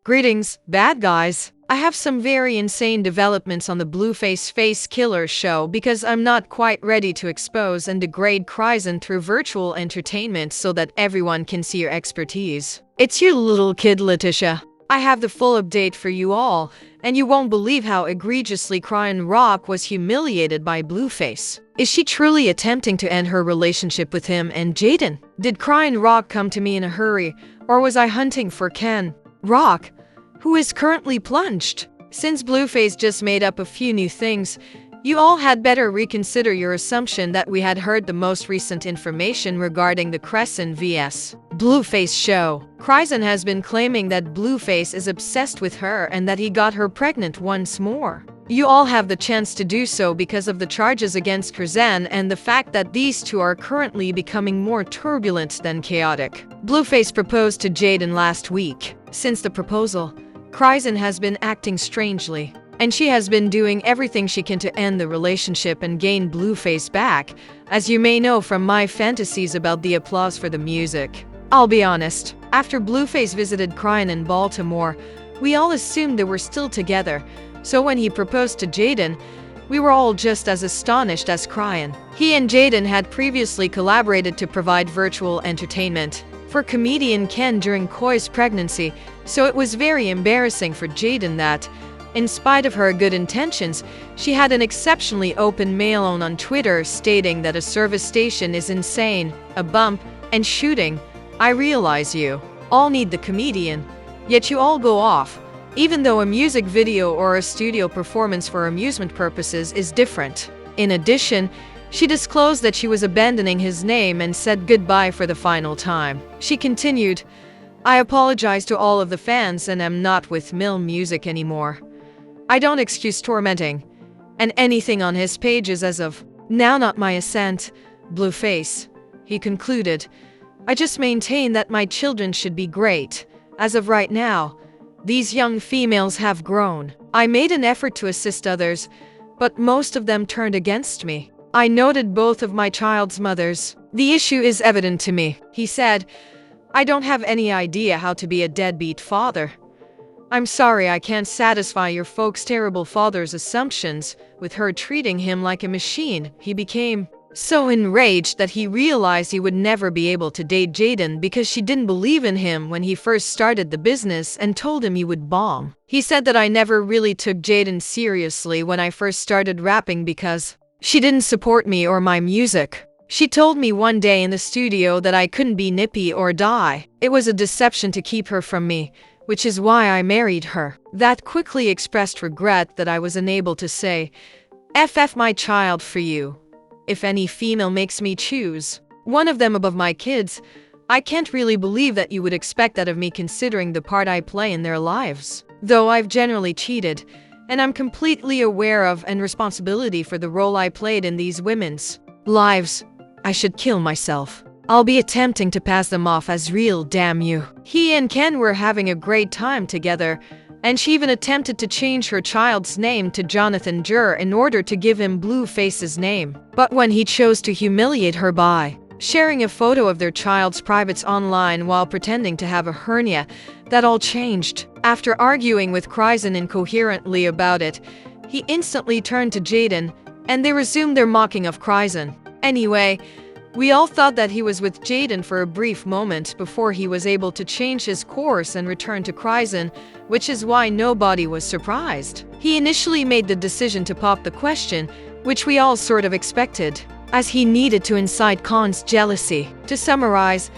Greetings, bad guys. I have some very insane developments on the Blueface Face Killer show because I'm not quite ready to expose and degrade Chrisean through virtual entertainment so that everyone can see your expertise. It's your little kid Letitia. I have the full update for you all, and you won't believe how egregiously Chrisean Rock was humiliated by Blueface. Is she truly attempting to end her relationship with him and Jaden? Did Chrisean Rock come to me in a hurry, or was I hunting for Ken Rock, who is currently plunged? Since Blueface just made up a few new things, you all had better reconsider your assumption that we had heard the most recent information regarding the Chrisean vs. Blueface show. Chrisean has been claiming that Blueface is obsessed with her and that he got her pregnant once more. You all have the chance to do so because of the charges against Chrisean and the fact that these two are currently becoming more turbulent than chaotic. Blueface proposed to Jaden last week. Since the proposal, Chrisean has been acting strangely, and she has been doing everything she can to end the relationship and gain Blueface back, as you may know from my fantasies about the applause for the music. I'll be honest, after Blueface visited Chrisean in Baltimore, we all assumed they were still together, so when he proposed to Jaden, we were all just as astonished as Chrisean. He and Jaden had previously collaborated to provide virtual entertainment for comedian Ken during Koi's pregnancy, so it was very embarrassing for Jaden that, in spite of her good intentions, she had an exceptionally open mail on Twitter stating that a service station is insane, a bump, and shooting. I realize you all need the comedian, yet you all go off, even though a music video or a studio performance for amusement purposes is different. In addition, she disclosed that she was abandoning his name and said goodbye for the final time. She continued, "I apologize to all of the fans and am not with Mill Music anymore. I don't excuse tormenting, and anything on his page is as of now not my assent, Blueface." He concluded, "I just maintain that my children should be great. As of right now, these young females have grown. I made an effort to assist others, but most of them turned against me. I noted both of my child's mothers. The issue is evident to me," he said. "I don't have any idea how to be a deadbeat father. I'm sorry I can't satisfy your folks' terrible father's assumptions with her treating him like a machine." He became so enraged that he realized he would never be able to date Jaden because she didn't believe in him when he first started the business and told him he would bomb. He said that I never really took Jaden seriously when I first started rapping because she didn't support me or my music. She told me one day in the studio that I couldn't be nippy or die. It was a deception to keep her from me, which is why I married her. That quickly expressed regret that I was unable to say, "FF my child for you. If any female makes me choose one of them above my kids, I can't really believe that you would expect that of me considering the part I play in their lives. Though I've generally cheated, and I'm completely aware of and responsibility for the role I played in these women's lives, I should kill myself. I'll be attempting to pass them off as real, damn you." He and Ken were having a great time together, and she even attempted to change her child's name to Jonathan Jur in order to give him Blueface's name. But when he chose to humiliate her by sharing a photo of their child's privates online while pretending to have a hernia, that all changed. After arguing with Chrisean incoherently about it, he instantly turned to Jaden, and they resumed their mocking of Chrisean. Anyway, we all thought that he was with Jaden for a brief moment before he was able to change his course and return to Chrisean, which is why nobody was surprised. He initially made the decision to pop the question, which we all sort of expected, as he needed to incite Khan's jealousy. To summarize,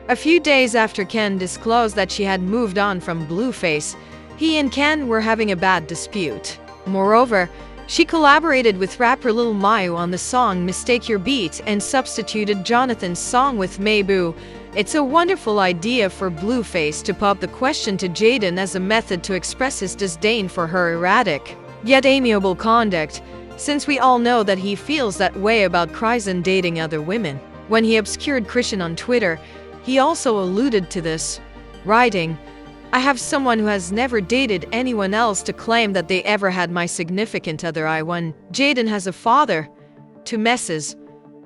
a few days after Ken disclosed that she had moved on from Blueface, he and Ken were having a bad dispute. Moreover, she collaborated with rapper Lil Mayu on the song Mistake Your Beat and substituted Jonathan's song with Mabu. It's a wonderful idea for Blueface to pop the question to Jaden as a method to express his disdain for her erratic, yet amiable conduct, since we all know that he feels that way about Chrisean dating other women. When he obscured Chrisean on Twitter, he also alluded to this, writing, "I have someone who has never dated anyone else to claim that they ever had my significant other. Jaden has a father, 2 messes,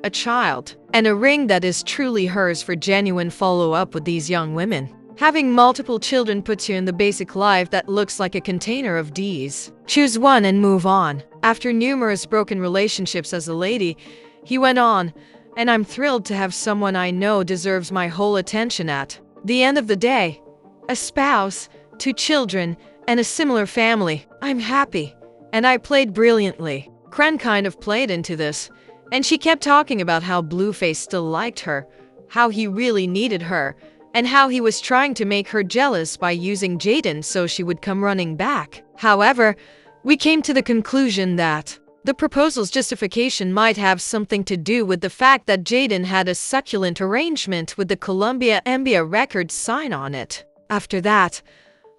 a child, and a ring that is truly hers for genuine follow-up with these young women. Having multiple children puts you in the basic life that looks like a container of D's. Choose one and move on. After numerous broken relationships as a lady, he went on, and I'm thrilled to have someone I know deserves my whole attention at the end of the day. A spouse, 2 children, and a similar family. I'm happy. And I played brilliantly. Chrisean kind of played into this, and she kept talking about how Blueface still liked her, how he really needed her, and how he was trying to make her jealous by using Jaden so she would come running back. However, we came to the conclusion that the proposal's justification might have something to do with the fact that Jaden had a succulent arrangement with the Columbia Records sign on it. After that,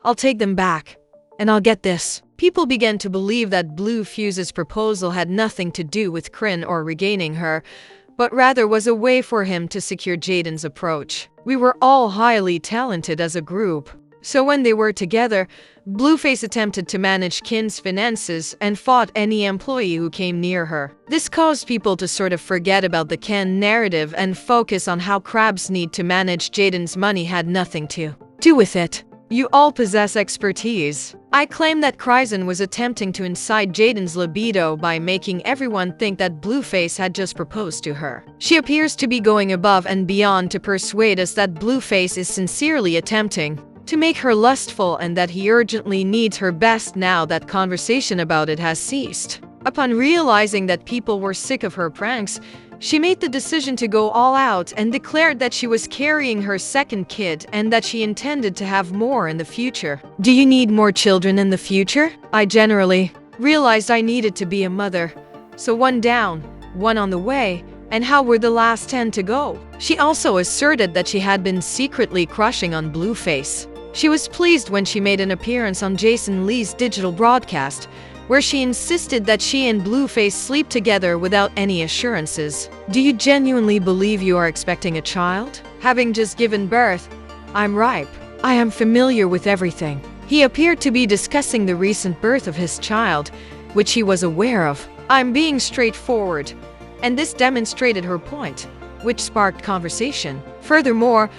I'll take them back. And I'll get this. People began to believe that Blueface's proposal had nothing to do with Chrisean or regaining her, but rather was a way for him to secure Jaden's approach. We were all highly talented as a group. So when they were together, Blueface attempted to manage Chrisean's finances and fought any employee who came near her. This caused people to sort of forget about the Chrisean narrative and focus on how Crab's need to manage Jaden's money had nothing to do with it. You all possess expertise. I claim that Chrisean was attempting to incite Jaden's libido by making everyone think that Blueface had just proposed to her. She appears to be going above and beyond to persuade us that Blueface is sincerely attempting to make her lustful and that he urgently needs her best now that conversation about it has ceased. Upon realizing that people were sick of her pranks, she made the decision to go all out and declared that she was carrying her second kid and that she intended to have more in the future. Do you need more children in the future? I generally realized I needed to be a mother. So 1 down, 1 on the way, and how were the last 10 to go? She also asserted that she had been secretly crushing on Blueface. She was pleased when she made an appearance on Jason Lee's digital broadcast, where she insisted that she and Blueface sleep together without any assurances. Do you genuinely believe you are expecting a child? Having just given birth, I'm ripe. I am familiar with everything. He appeared to be discussing the recent birth of his child, which he was aware of. I'm being straightforward, and this demonstrated her point, which sparked conversation. Furthermore,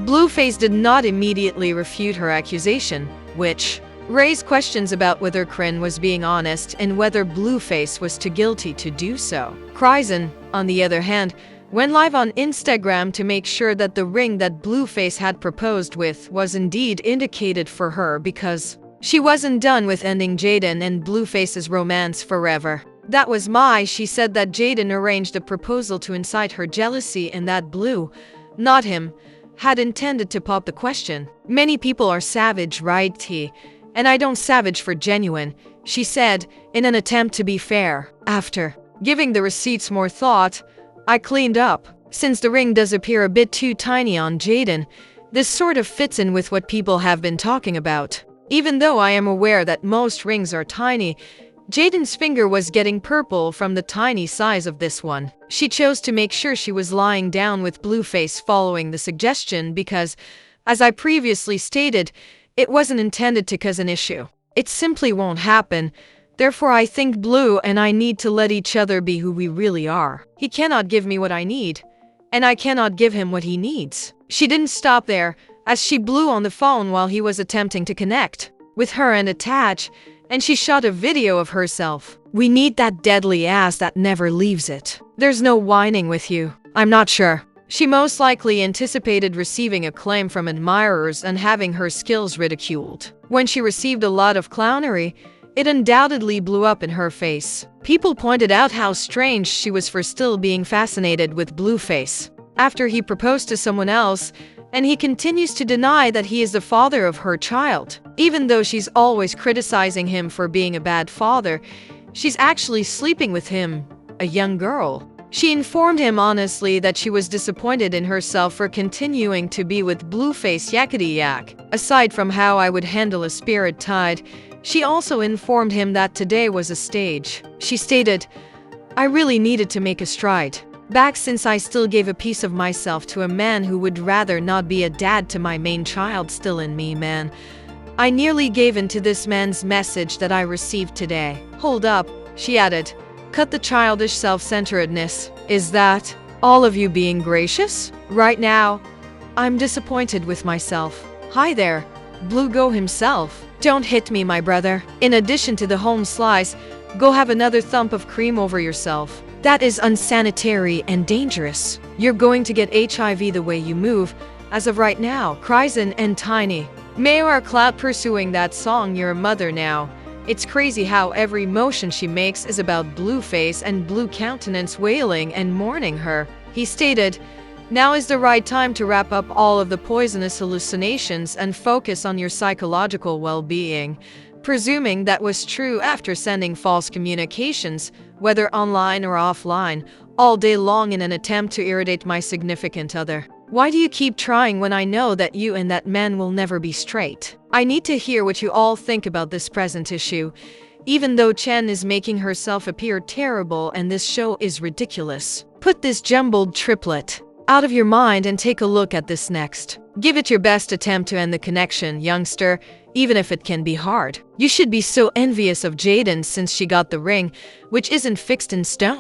Blueface did not immediately refute her accusation, which raised questions about whether Chrisean was being honest and whether Blueface was too guilty to do so. Chrisean, on the other hand, went live on Instagram to make sure that the ring that Blueface had proposed with was indeed indicated for her because she wasn't done with ending Jaden and Blueface's romance forever. That was why she said that Jaden arranged a proposal to incite her jealousy and that Blue, not him, had intended to pop the question. Many people are savage, right, T? And I don't savage for genuine, she said, in an attempt to be fair. After giving the receipts more thought, I cleaned up. Since the ring does appear a bit too tiny on Jaden, this sort of fits in with what people have been talking about. Even though I am aware that most rings are tiny, Jaden's finger was getting purple from the tiny size of this one. She chose to make sure she was lying down with Blueface following the suggestion because, as I previously stated, it wasn't intended to cause an issue. It simply won't happen. Therefore, I think Blue and I need to let each other be who we really are. He cannot give me what I need, and I cannot give him what he needs. She didn't stop there, as she blew on the phone while he was attempting to connect with her and attach, and she shot a video of herself. We need that deadly ass that never leaves it. There's no whining with you. I'm not sure. She most likely anticipated receiving acclaim from admirers and having her skills ridiculed. When she received a lot of clownery, it undoubtedly blew up in her face. People pointed out how strange she was for still being fascinated with Blueface after he proposed to someone else, and he continues to deny that he is the father of her child. Even though she's always criticizing him for being a bad father, she's actually sleeping with him, a young girl. She informed him honestly that she was disappointed in herself for continuing to be with Blueface yakety yak. Aside from how I would handle a spirit tide, she also informed him that today was a stage. She stated, I really needed to make a stride back since I still gave a piece of myself to a man who would rather not be a dad to my main child still in me, man. I nearly gave in to this man's message that I received today. Hold up, she added. Cut the childish self-centeredness. Is that all of you being gracious? Right now, I'm disappointed with myself. Hi there, Blue Go himself. Don't hit me, my brother. In addition to the home slice, go have another thump of cream over yourself. That is unsanitary and dangerous. You're going to get HIV the way you move. As of right now, Chrisean and Tiny May are clout pursuing that song Your Mother now. It's crazy how every motion she makes is about Blueface and Blue Countenance wailing and mourning her. He stated, "Now is the right time to wrap up all of the poisonous hallucinations and focus on your psychological well-being." Presuming that was true after sending false communications, whether online or offline, all day long in an attempt to irritate my significant other. Why do you keep trying when I know that you and that man will never be straight? I need to hear what you all think about this present issue. Even though Chen is making herself appear terrible and this show is ridiculous. Put this jumbled triplet out of your mind and take a look at this next. Give it your best attempt to end the connection, youngster, even if it can be hard. You should be so envious of Jaden since she got the ring, which isn't fixed in stone.